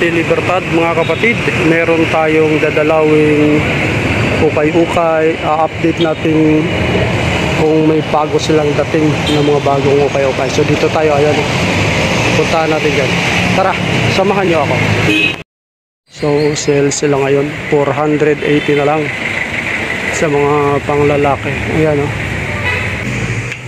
City Libertad mga kapatid, meron tayong dadalawing ukay-ukay. A-update natin kung may bago silang dating ng mga bagong ukay-ukay. So dito tayo, ayan, puntahan natin dyan. Tara, samahan nyo ako. So sale sila ngayon, 480 na lang sa mga panglalaki. Ayan o,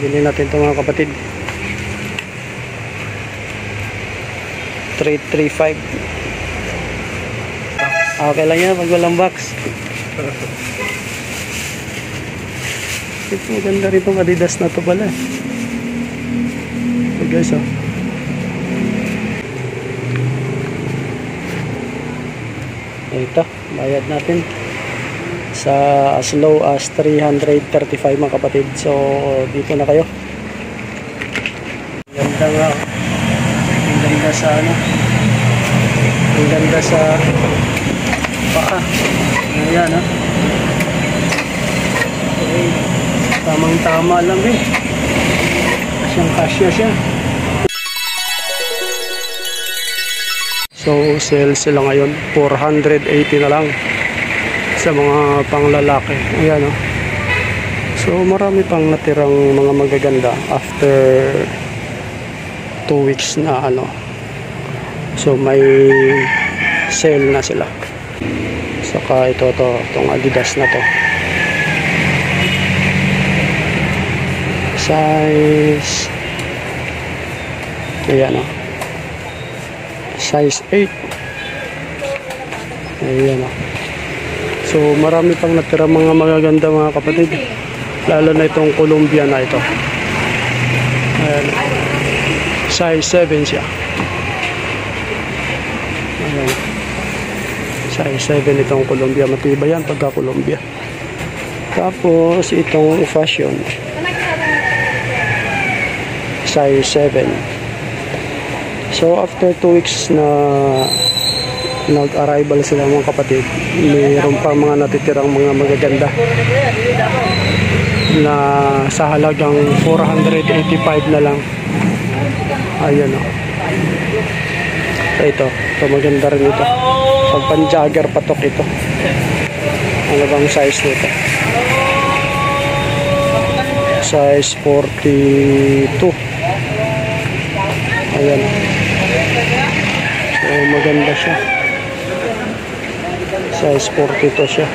bilhin natin ito mga kapatid. 335. Okay lang yan pag walang box. Ito maganda rin itong Adidas na ito pala. So guys oh, ito bayad natin sa as low as 335 mga kapatid. So dito na kayo. Ganda nga, ang ganda sa ano, ang ganda sa paa. Ayan ha, okay. Tamang tama lang eh, kasyang kasya siya. So sale sila ngayon, 480 na lang sa mga panglalaki. Ayan oh. So marami pang natirang mga magaganda after 2 weeks na ano. So may sale na sila. Saka itong Adidas na to, size, ayan o, size 8. Ayan o. So marami pang natira mga magaganda mga kapatid, lalo na itong Columbia na ito. Ayan, size 7 siya. Ayan, size 7 itong Columbia. Matibay yan pagka Columbia. Tapos itong fashion, size 7. So after 2 weeks na nag-arrival sila mga kapatid, mayroon pa mga natitirang mga magaganda na sa halagang 485 na lang. Ayan o. So ito maganda rin ito. Pag pan-jogger patok ito. Ano bang size nito? Size 42. Ayan. So maganda siya. Size 42 siya.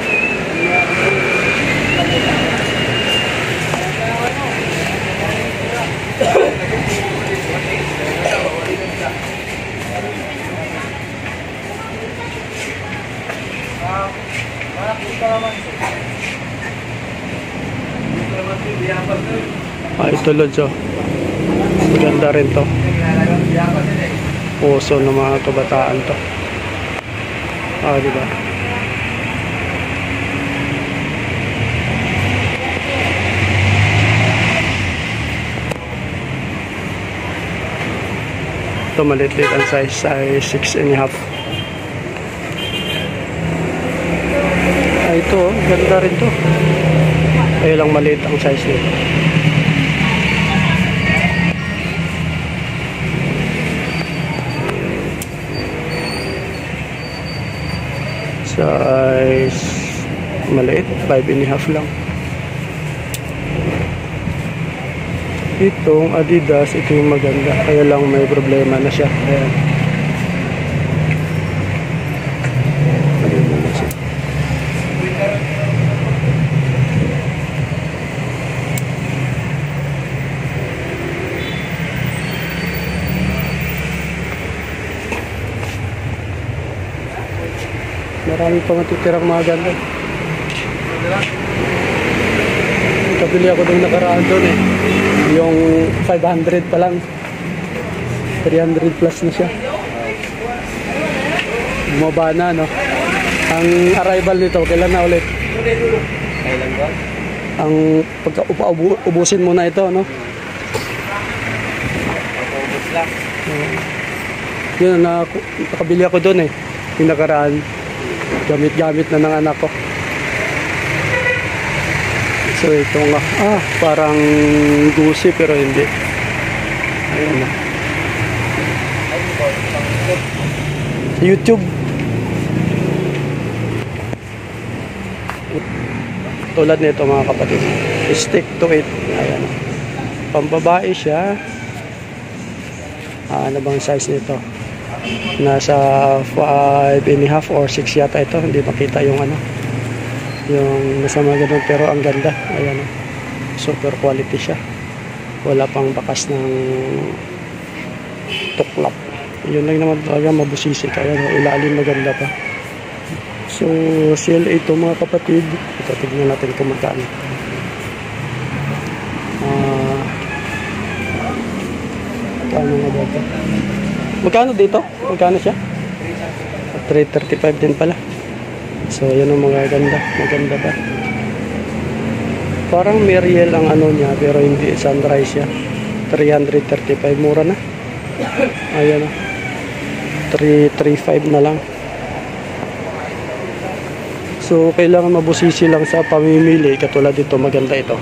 Ito lods oh. Maganda rin to. Puso ng mga kabataan to. Diba? Ito maliit-liit ang size 6.5. Ito ganda rin to. Ay lang maliit ang size nito. Size maliit, 5.5 lang. Itong Adidas, ito yung maganda, kaya lang may problema na siya. Ayan. Marami pa matitirang mga ganda. Kabili ako nung nakaraan doon eh. Yung 500 pa lang. 300 plus na siya. Bumaba na no. Ang arrival nito, kailan na ulit? Kailan ba? Ang ubusin mo na ito no. Ubus lang. Yun, nakabili ako doon eh. Yung nakaraan. Gamit-gamit na ng anak ko. So ito nga, parang gusi pero hindi. Ayun na. Sa YouTube. Tulad nito mga kapatid. Stick to it. Ayan. Pambabae siya. Ano bang size nito? Nasa 5.5 or 6 yata ito. Hindi makita yung ano. Yung nasa mga ganun. Pero ang ganda. Ayan. Super quality siya. Wala pang bakas ng tuklap. Yun lang naman talaga mabusisi. Kaya ilalim maganda pa. So, CLA ito mga kapatid. Ito, tignan natin kung magkano. Magkano nga ba ito? Magkano dito? Magkano siya? 335 din pala. So, yun ang mga ganda. Maganda ba? Parang Meriel ang ano niya, pero hindi sunrise siya. 335, mura na. Ayan na. 335 na lang. So, kailangan mabusisi lang sa pamimili. Katulad dito, maganda ito.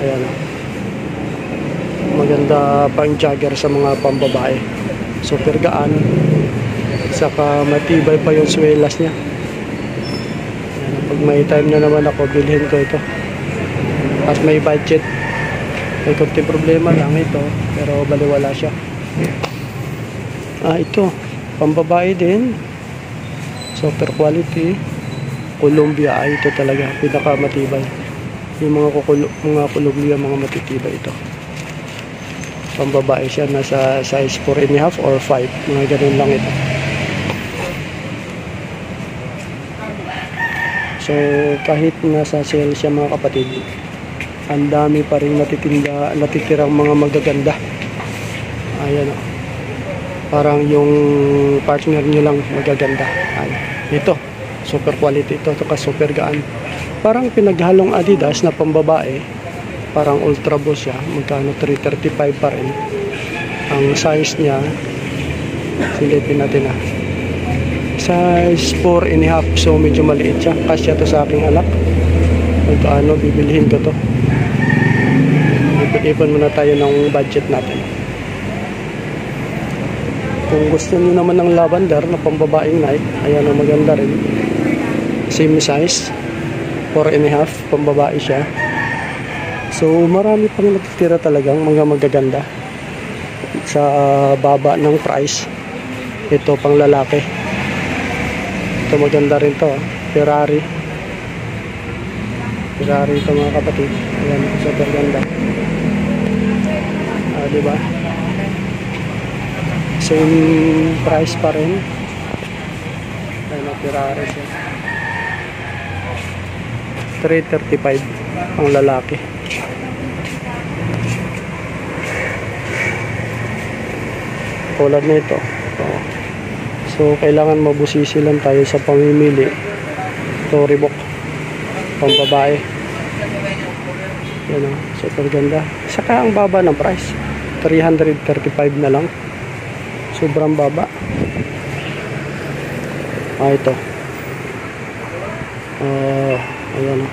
Ayan. Maganda pang jogger sa mga pambabae. Super gaan. Saka matibay pa yung swelas niya. Ayan. Pag may time na naman ako, bilhin ko ito. At may budget. May konting problema lang ito. Pero baliwala siya. Ito. Pambabae din. Super quality. Columbia, ito talaga pinakamatibay. Yung mga Columbia, mga matitibay ito. Pambabae siya, nasa size 4.5 or 5, mga ganun lang ito. So kahit nasa sale siya mga kapatid, ang dami pa rin natitirang mga magaganda. Ayan o. Parang yung partner nyo lang magaganda. Ayan. Ito super quality ito, saka super gaan. Parang pinaghalong Adidas na pambabae. Parang ultra boost siya. Magkano? 335 pa rin. Ang size niya, silipin natin size 4.5. So medyo maliit siya. Kasya to sa aking alak. Magkano bibilhin ko to. Ipon muna tayo ng budget natin. Kung gusto niyo naman ng lavender na pambabaeng Nike, ayan ang maganda rin. Same size, 4.5, pambabae siya. So marami pang natitira talagang mga magaganda sa baba ng price. Ito pang lalaki. Ito maganda rin to. Ferrari ito mga kapatid. Ayan, super ganda. Diba? Same price pa rin. Ayan, Ferrari siya. 335 ang lalaki. Tulad nito. So kailangan mabusisi lang tayo sa pamimili. Ito Reebok pambabae. Yan o, super ganda. Saka ang baba ng price, 335 na lang. Sobrang baba. Ito. Ayan o.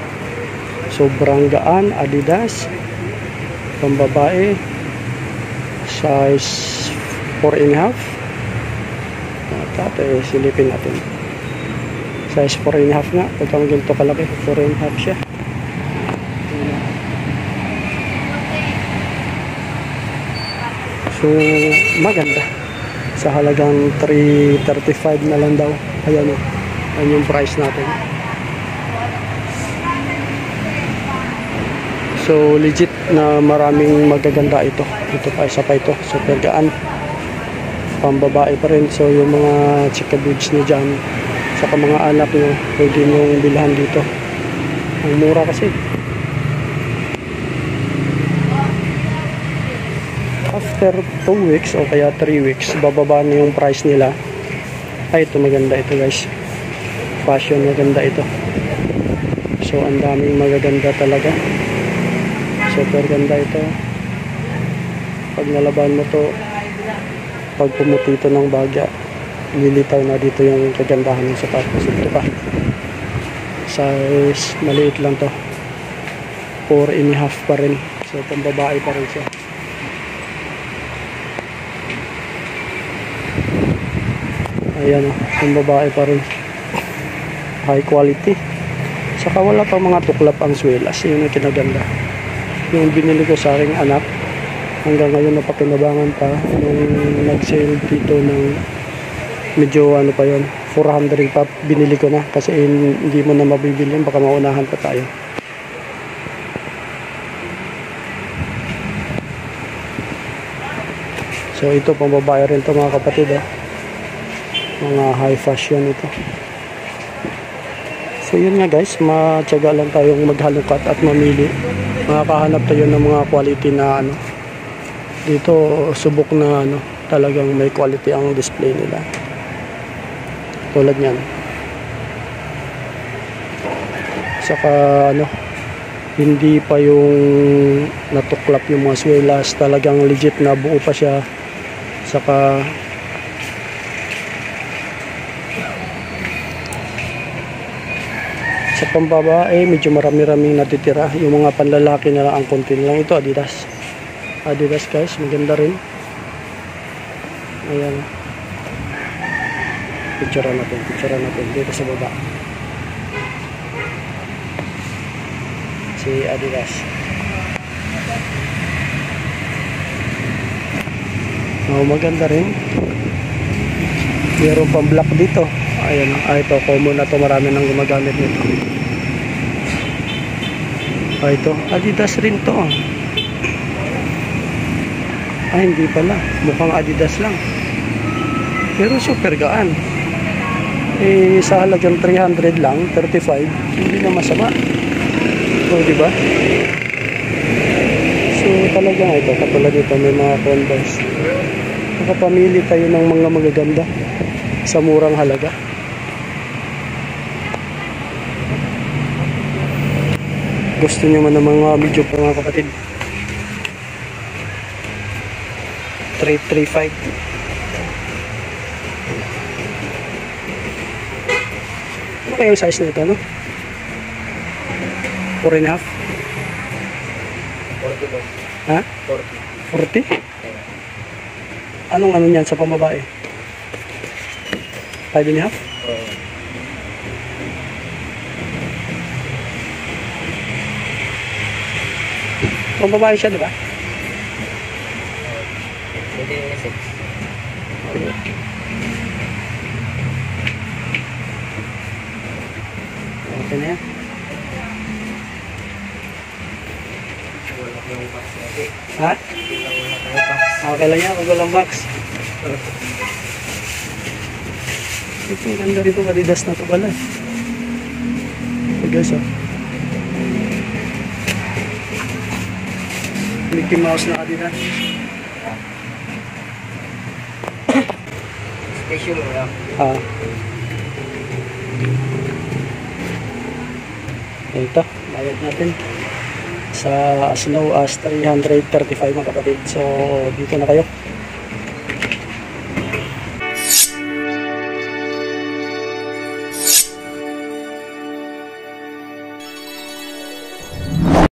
Sobrang gaan. Adidas pambabae, size 4.5. Silipin natin. Size 4.5 nga. Pagkang ganito kalaki, 4.5 siya. So maganda. Sa halagang 335 na lang daw. Ayan o. Ayan yung price natin. So legit na maraming magaganda ito. Ito pa, isa pa ito. Super gaan. Pambabae pa rin. So yung mga chika boots nyo dyan, saka mga anak nyo, pwede nyong bilhan dito. Ang mura kasi. After 2 weeks o kaya 3 weeks, bababa na yung price nila. Ito maganda ito guys. Fashion, maganda ito. So ang daming magaganda talaga. Super ganda ito. Pag nalaban mo to, pag pumuti ito ng bagya, lilitaw na dito yung kagandahan ng sapatos. Ito pa, size maliit lang to, 4.5 pa rin. So pambabae pa rin siya. Ayan o, yung babae pa rin. High quality. Saka wala pang mga tuklap ang swelas. Yun ang kinaganda. Yung binili ko sa aking anak, hanggang ngayon napakinabangan pa. Nung nag-sale dito ng medyo ano pa yun, 400 pa binili ko na. Kasi hindi mo na mabibili yun, baka maunahan pa tayo. So ito pang babae rin to mga kapatid. Mga high fashion ito. So yun nga guys, matyaga lang tayong maghalukat at mamili. Makakahanap tayo ng mga quality na ano. Dito subok na ano, talagang may quality ang display nila. Tulad niyan. Saka ano, hindi pa yung natuklap yung mga swelas, talagang legit na buo pa siya. Saka sa pambabae medyo marami-raming natitira. Yung mga panlalaki na lang ang konti lang. Ito Adidas. Adidas guys, maganda rin. Ayan. Picture natin dito sa baba. Si Adidas. Oh, maganda rin. Meron pang black dito. Ayan, ito common na to, marami nang gumagamit nito. Ito, Adidas rin to. Hindi pala, mukhang Adidas lang. Pero super gaan. Sa halagang 300 lang, 35, hindi na masama. So, di ba? So, talagang ito, katulad dito, may mga Converse. Nakapamili tayo ng mga magaganda sa murang halaga. Gusto nyo man ng mga medyo pa mga kapatid, 335. Ano kaya yung size nito, no? 4.5? Ha? 40? Anong ano niyan sa pambabae? 5.5? Pambabae siya, di ba? Pwede yung 6. Okay na yan. Ha? Okay lang yan, kung walang box. Ito, ganda rito, Adidas na ito pala. So guys, Mickey Mouse na Adidas. Special lang. Ito, bayad natin sa as low as 335 mga kapatid. So dito na kayo.